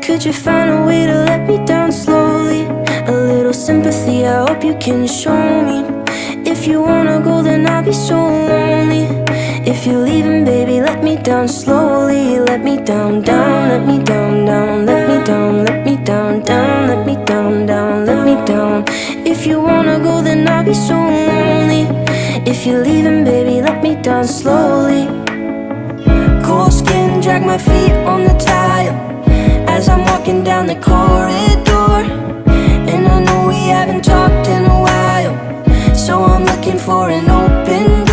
Could you find a way to let me down slowly? A little sympathy, I hope you can show me. If you wanna go, then I'll be so lonely. If you're leaving, baby, let me down slowly. Let me down, down, let me down, down. Let me down, let me down, down. Let me down, down, let me down. If you wanna go, then I'll be so lonely. If you're leaving, baby, let me down slowly. Cold skin, drag my feet on the tile as I'm walking down the corridor. And I know we haven't talked in a while, so I'm looking for an open door.